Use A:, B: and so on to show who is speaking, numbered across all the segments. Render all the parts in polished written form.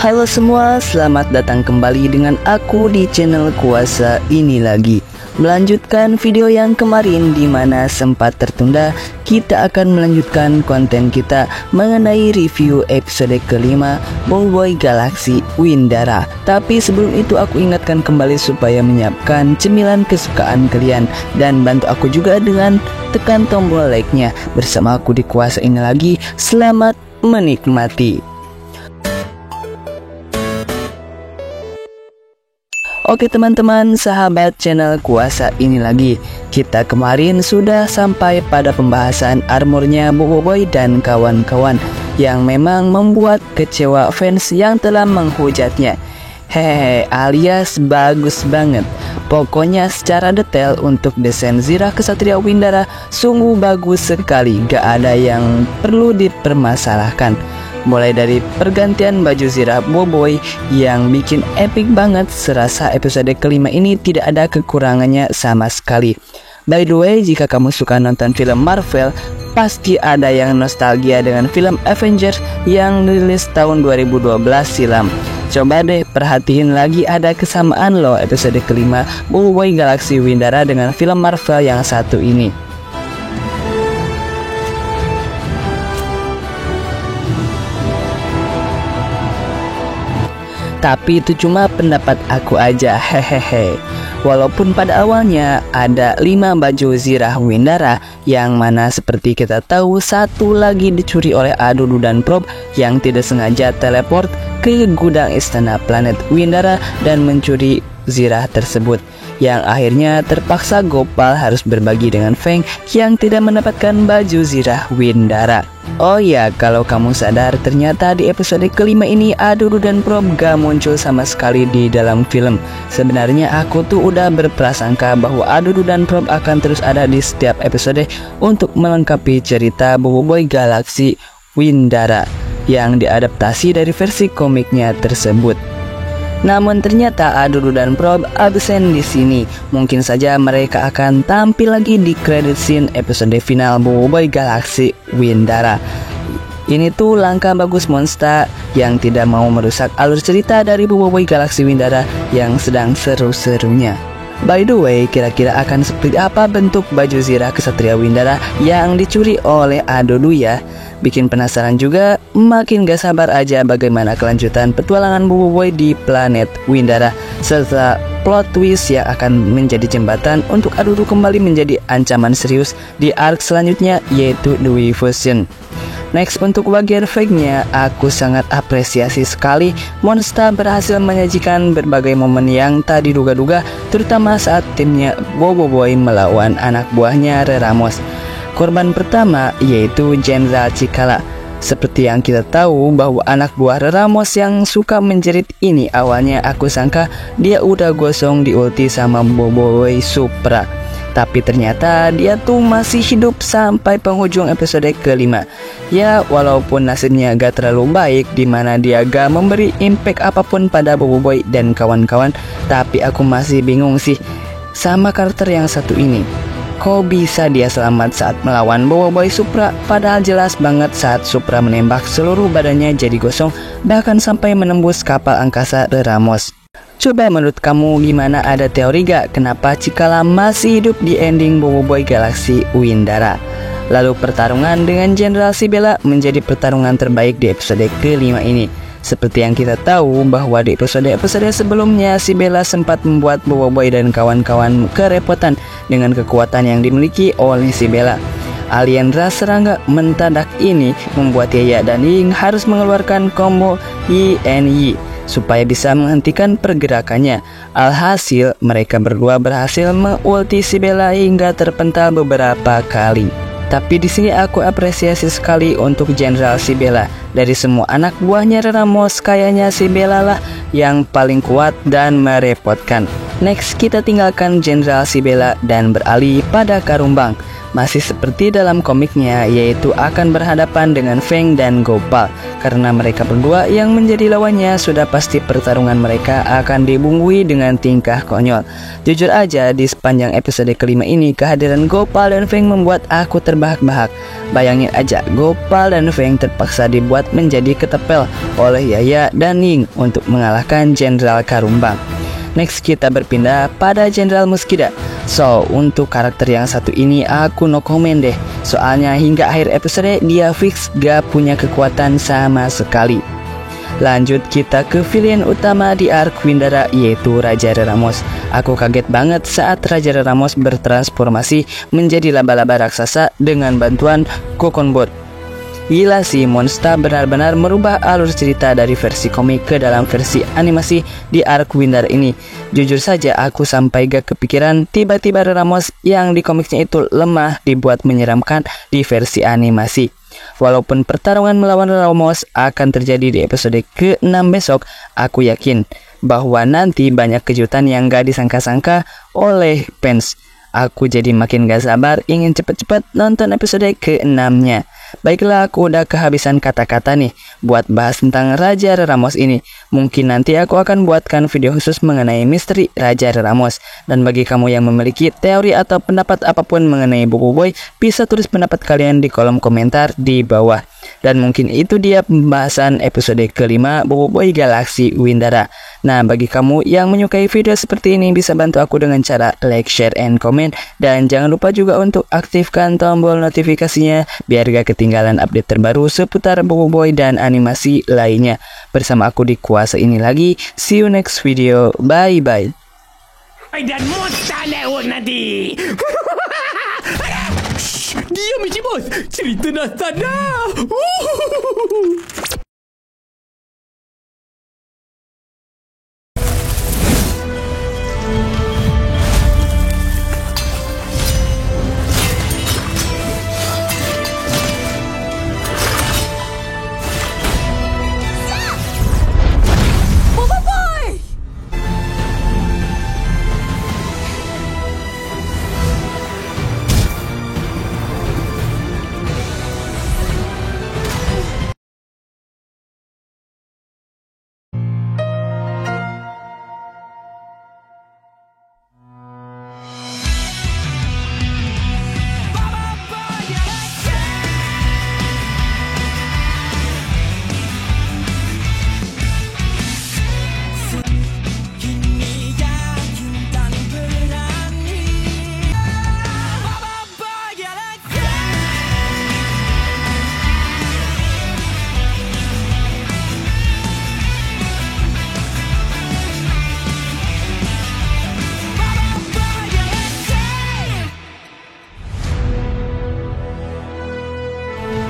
A: Halo semua, selamat datang kembali dengan aku di channel Kuasa ini lagi. Melanjutkan video yang kemarin di mana sempat tertunda, kita akan melanjutkan konten kita mengenai review episode kelima Boboiboy Galaxy Windara. Tapi sebelum itu aku ingatkan kembali supaya menyiapkan cemilan kesukaan kalian dan bantu aku juga dengan tekan tombol like-nya. Bersama aku di Kuasa ini lagi, selamat menikmati. Oke teman-teman, sahabat channel Kuasa ini lagi, kita kemarin sudah sampai pada pembahasan armornya Boboiboy dan kawan-kawan yang memang membuat kecewa fans yang telah menghujatnya. Hehehe, alias bagus banget. Pokoknya secara detail untuk desain Zirah Ksatria Windara sungguh bagus sekali, gak ada yang perlu dipermasalahkan. Mulai dari pergantian baju Zirah Boboiboy yang bikin epic banget, serasa episode kelima ini tidak ada kekurangannya sama sekali. By the way, jika kamu suka nonton film Marvel, pasti ada yang nostalgia dengan film Avengers yang rilis tahun 2012 silam. Coba deh perhatiin lagi, ada kesamaan loh episode kelima Boboiboy Galaxy Windara dengan film Marvel yang satu ini. Tapi itu cuma pendapat aku aja, hehehe. Walaupun pada awalnya ada 5 baju Zirah Windara, yang mana seperti kita tahu satu lagi dicuri oleh Adudu dan Prob yang tidak sengaja teleport ke gudang istana planet Windara dan mencuri Zirah tersebut, yang akhirnya terpaksa Gopal harus berbagi dengan Feng yang tidak mendapatkan baju Zirah Windara. Oh ya, kalau kamu sadar, ternyata di episode kelima ini Adudu dan Prob gak muncul sama sekali di dalam film. Sebenarnya aku tuh udah berprasangka bahwa Adudu dan Prob akan terus ada di setiap episode untuk melengkapi cerita Boboiboy Galaxy Windara yang diadaptasi dari versi komiknya tersebut. Namun ternyata Adudu dan Prob absen di sini. Mungkin saja mereka akan tampil lagi di credit scene episode final Boboiboy Galaxy Windara. Ini tuh langkah bagus Monster yang tidak mau merusak alur cerita dari Boboiboy Galaxy Windara yang sedang seru-serunya. By the way, kira-kira akan seperti apa bentuk baju Zirah Ksatria Windara yang dicuri oleh Adudu ya? Bikin penasaran juga, makin gak sabar aja bagaimana kelanjutan petualangan Boboiboy di planet Windara, serta plot twist yang akan menjadi jembatan untuk Adudu kembali menjadi ancaman serius di arc selanjutnya, yaitu The Fusion. Next, untuk bagian fake-nya, aku sangat apresiasi sekali Monster berhasil menyajikan berbagai momen yang tak diduga-duga, terutama saat timnya Boboiboy melawan anak buahnya Reramos. Korban pertama yaitu Jenderal Cikala. Seperti yang kita tahu bahwa anak buah Reramos yang suka menjerit ini, awalnya aku sangka dia udah gosong di ulti sama Boboiboy Supra. Tapi ternyata dia tuh masih hidup sampai penghujung episode kelima. Ya, walaupun nasibnya gak terlalu baik, dimana dia gak memberi impact apapun pada Boboiboy dan kawan-kawan, tapi aku masih bingung sih sama karakter yang satu ini. Kok bisa dia selamat saat melawan Boboiboy Supra, padahal jelas banget saat Supra menembak seluruh badannya jadi gosong, bahkan sampai menembus kapal angkasa Reramos. Coba menurut kamu gimana, ada teori gak kenapa Cikala masih hidup di ending Boboiboy Galaxy Windara? Lalu pertarungan dengan Jenderal Sibella menjadi pertarungan terbaik di episode kelima ini. Seperti yang kita tahu bahwa di episode-episode sebelumnya Sibella sempat membuat Boboiboy dan kawan-kawan kerepotan dengan kekuatan yang dimiliki oleh Sibella. Aliendra serangga mendadak ini membuat Yaya dan Ying harus mengeluarkan combo YNY supaya bisa menghentikan pergerakannya. Alhasil mereka berdua berhasil mengulti Sibella hingga terpental beberapa kali. Tapi di sini aku apresiasi sekali untuk Jenderal Sibella. Dari semua anak buahnya Reramos, kayaknya Sibella lah yang paling kuat dan merepotkan. Next, kita tinggalkan Jenderal Sibella dan beralih pada Karumbang. Masih seperti dalam komiknya, yaitu akan berhadapan dengan Feng dan Gopal. Karena mereka berdua yang menjadi lawannya, sudah pasti pertarungan mereka akan dibumbui dengan tingkah konyol. Jujur aja, di sepanjang episode kelima ini, kehadiran Gopal dan Feng membuat aku terbahak-bahak. Bayangin aja, Gopal dan Feng terpaksa dibuat menjadi ketepel oleh Yaya dan Ying untuk mengalahkan Jenderal Karumbang. Next, kita berpindah pada Jenderal Muskida. So, untuk karakter yang satu ini aku no comment deh. Soalnya hingga akhir episode dia fix gak punya kekuatan sama sekali. Lanjut kita ke villain utama di arc Windara, yaitu Raja Reramos. Aku kaget banget saat Raja Reramos bertransformasi menjadi laba-laba raksasa dengan bantuan Kokonbot. Gila sih, monster benar-benar merubah alur cerita dari versi komik ke dalam versi animasi di arc Windara ini. Jujur saja aku sampai gak kepikiran tiba-tiba Ramos yang di komiknya itu lemah dibuat menyeramkan di versi animasi. Walaupun pertarungan melawan Ramos akan terjadi di episode ke-6 besok, aku yakin bahwa nanti banyak kejutan yang gak disangka-sangka oleh fans. Aku jadi makin gak sabar ingin cepet-cepet nonton episode ke-6-nya. Baiklah, aku udah kehabisan kata-kata nih buat bahas tentang Raja Reramos ini. Mungkin nanti aku akan buatkan video khusus mengenai misteri Raja Reramos. Dan bagi kamu yang memiliki teori atau pendapat apapun mengenai Bobo Boy, bisa tulis pendapat kalian di kolom komentar di bawah. Dan mungkin itu dia pembahasan episode kelima Bobo Boy Galaxy Windara. Nah, bagi kamu yang menyukai video seperti ini, bisa bantu aku dengan cara like, share, and comment. Dan jangan lupa juga untuk aktifkan tombol notifikasinya biar gak ketinggalan update terbaru seputar Bobo Boy dan animasi lainnya. Bersama aku di Kuasa ini lagi. See you next video. Bye-bye.
B: Dan Monster Network nanti. Diam Michi Bos, cerita dah start dah.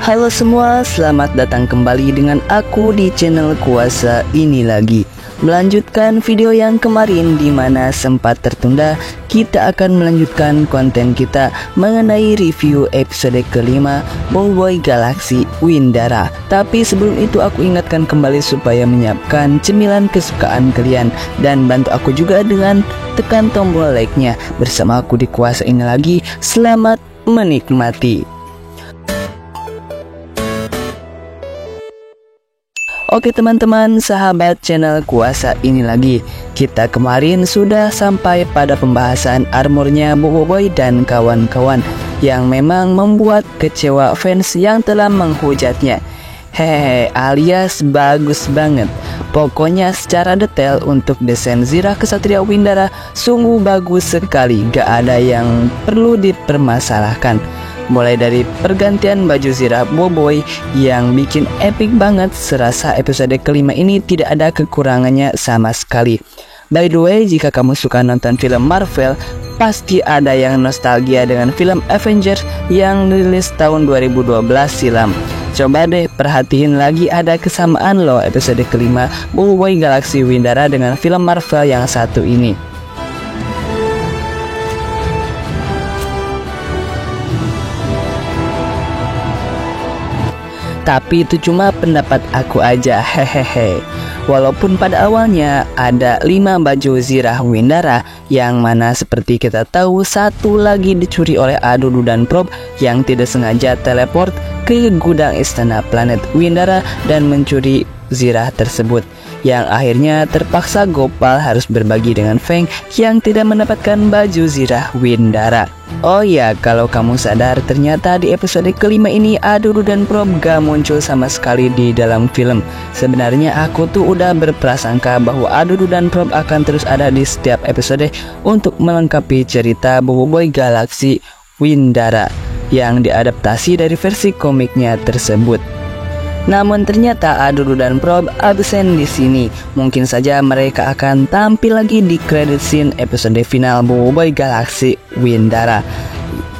A: Halo semua, selamat datang kembali dengan aku di channel Kuasa ini lagi. Melanjutkan video yang kemarin di mana sempat tertunda, kita akan melanjutkan konten kita mengenai review episode kelima Bobo Boy Galaxy Windara. Tapi sebelum itu aku ingatkan kembali supaya menyiapkan cemilan kesukaan kalian dan bantu aku juga dengan tekan tombol like-nya. Bersama aku di Kuasa ini lagi, selamat menikmati. Oke teman-teman, sahabat channel Kuasa ini lagi. Kita kemarin sudah sampai pada pembahasan armornya Bobo Boy dan kawan-kawan yang memang membuat kecewa fans yang telah menghujatnya. Hehehe, alias bagus banget. Pokoknya secara detail untuk desain Zirah Kesatria Windara sungguh bagus sekali, gak ada yang perlu dipermasalahkan. Mulai dari pergantian baju Zirah Bobo Boy yang bikin epic banget, serasa episode kelima ini tidak ada kekurangannya sama sekali. By the way, jika kamu suka nonton film Marvel, pasti ada yang nostalgia dengan film Avengers yang rilis tahun 2012 silam. Coba deh perhatiin lagi, ada kesamaan loh episode kelima Bobo Boy Galaxy Windara dengan film Marvel yang satu ini. Tapi itu cuma pendapat aku aja, hehehe. Walaupun pada awalnya ada 5 baju Zirah Windara, yang mana seperti kita tahu satu lagi dicuri oleh Adudu dan Prob yang tidak sengaja teleport ke gudang istana planet Windara dan mencuri Zirah tersebut, yang akhirnya terpaksa Gopal harus berbagi dengan Feng yang tidak mendapatkan baju Zirah Windara. Oh ya, kalau kamu sadar, ternyata di episode kelima ini Adudu dan Prob gak muncul sama sekali di dalam film. Sebenarnya aku tuh udah berprasangka bahwa Adudu dan Prob akan terus ada di setiap episode untuk melengkapi cerita Bobo Boy Galaxy Windara yang diadaptasi dari versi komiknya tersebut. Namun ternyata Adudu dan Prob absen di sini. Mungkin saja mereka akan tampil lagi di credit scene episode final Bobo Boy Galaxy Windara.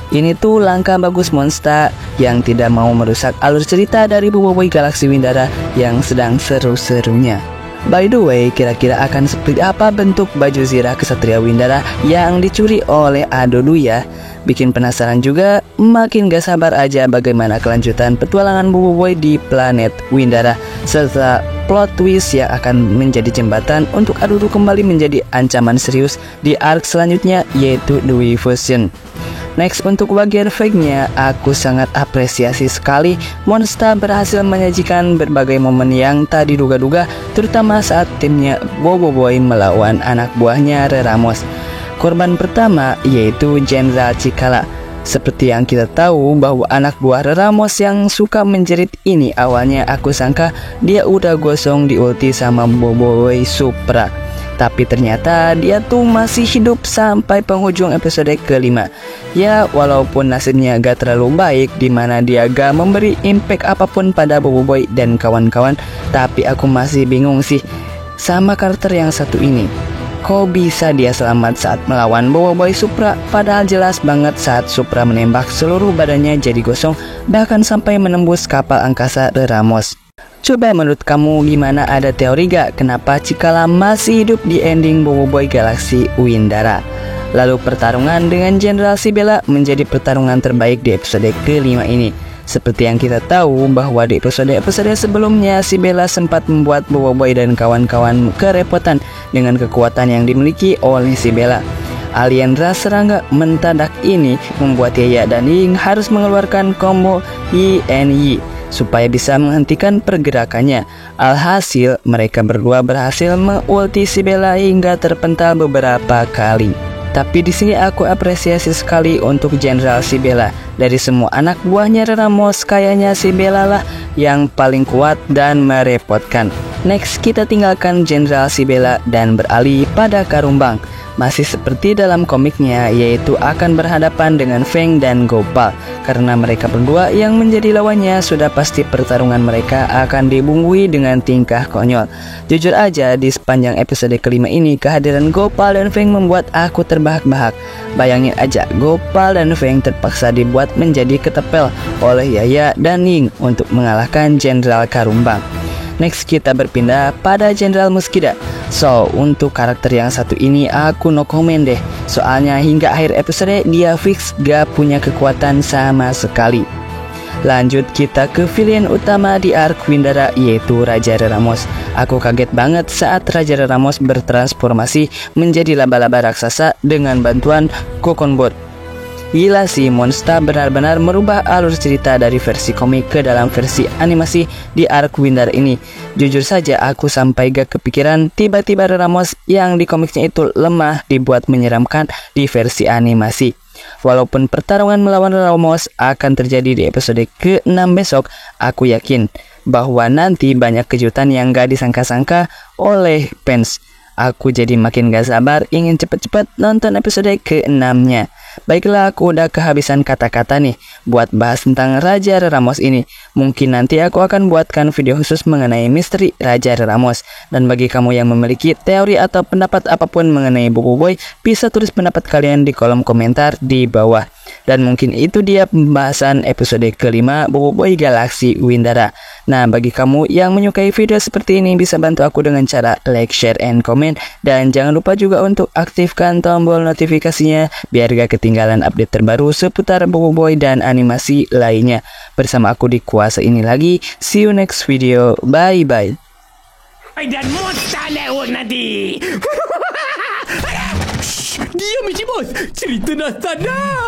A: Ini tuh langkah bagus Monster yang tidak mau merusak alur cerita dari Bobo Boy Galaxy Windara yang sedang seru-serunya. By the way, kira-kira akan seperti apa bentuk baju Zirah Kesatria Windara yang dicuri oleh Adudu ya? Bikin penasaran juga, makin gak sabar aja bagaimana kelanjutan petualangan Bobo Boy di planet Windara, serta plot twist yang akan menjadi jembatan untuk Adudu kembali menjadi ancaman serius di arc selanjutnya, yaitu The Fusion. Next, untuk bagian fake-nya, aku sangat apresiasi sekali Monster berhasil menyajikan berbagai momen yang tak diduga-duga, terutama saat timnya Bobo Boy melawan anak buahnya Reramos. Korban pertama yaitu Jenderal Cikala. Seperti yang kita tahu bahwa anak buah Reramos yang suka menjerit ini, awalnya aku sangka dia udah gosong di ulti sama Bobo Boy Supra, tapi ternyata dia tuh masih hidup sampai penghujung episode kelima. Ya, walaupun nasibnya gak terlalu baik, dimana dia gak memberi impact apapun pada Bobo Boy dan kawan-kawan, tapi aku masih bingung sih sama karakter yang satu ini. Kok bisa dia selamat saat melawan Bobo Boy Supra, padahal jelas banget saat Supra menembak seluruh badannya jadi gosong, bahkan sampai menembus kapal angkasa Reramos. Coba menurut kamu gimana, ada teori gak kenapa Cikala masih hidup di ending Bobo Boy Galaxy Windara? Lalu pertarungan dengan Jenderal Sibella menjadi pertarungan terbaik di episode kelima ini. Seperti yang kita tahu bahwa di episode-episode sebelumnya Sibella sempat membuat Bobo Boy dan kawan-kawan kerepotan dengan kekuatan yang dimiliki oleh Sibella. Alien ras serangga mendadak ini membuat Yaya dan Ying harus mengeluarkan combo YNY supaya bisa menghentikan pergerakannya. Alhasil mereka berdua berhasil mengulti Sibella hingga terpental beberapa kali. Tapi di sini aku apresiasi sekali untuk Jenderal Sibella. Dari semua anak buahnya Reramos, kayaknya Sibella lah yang paling kuat dan merepotkan. Next, kita tinggalkan Jenderal Sibella dan beralih pada Karumbang. Masih seperti dalam komiknya, yaitu akan berhadapan dengan Feng dan Gopal. Karena mereka berdua yang menjadi lawannya, sudah pasti pertarungan mereka akan dibumbui dengan tingkah konyol. Jujur aja, di sepanjang episode kelima ini, kehadiran Gopal dan Feng membuat aku terbahak-bahak. Bayangin aja, Gopal dan Feng terpaksa dibuat menjadi ketepel oleh Yaya dan Ying untuk mengalahkan Jenderal Karumbang. Next, kita berpindah pada Jenderal Muskida. So, untuk karakter yang satu ini aku no comment deh. Soalnya hingga akhir episode dia fix gak punya kekuatan sama sekali. Lanjut kita ke villain utama di arc Windara, yaitu Raja Reramos. Aku kaget banget saat Raja Reramos bertransformasi menjadi laba-laba raksasa dengan bantuan Kokonbot. Gila sih, Monster benar-benar merubah alur cerita dari versi komik ke dalam versi animasi di arc Windara ini. Jujur saja aku sampai gak kepikiran tiba-tiba Reramos yang di komiknya itu lemah dibuat menyeramkan di versi animasi. Walaupun pertarungan melawan Reramos akan terjadi di episode ke-6 besok, aku yakin bahwa nanti banyak kejutan yang gak disangka-sangka oleh fans. Aku jadi makin gak sabar ingin cepet-cepet nonton episode ke-6-nya. Baiklah, aku udah kehabisan kata-kata nih buat bahas tentang Raja Reramos ini. Mungkin nanti aku akan buatkan video khusus mengenai misteri Raja Reramos. Dan bagi kamu yang memiliki teori atau pendapat apapun mengenai Bobo Boy, bisa tulis pendapat kalian di kolom komentar di bawah. Dan mungkin itu dia pembahasan episode kelima Bobo Boy Galaxy Windara. Nah, bagi kamu yang menyukai video seperti ini, bisa bantu aku dengan cara like, share, and comment. Dan jangan lupa juga untuk aktifkan tombol notifikasinya biar gak ketinggalan update terbaru seputar Bobo Boy dan animasi lainnya. Bersama aku di kuasa ini lagi. See you next video. Bye bye.
C: Dan Monster Network nanti.
B: Diam, Encik Bos. Cerita dah start dah.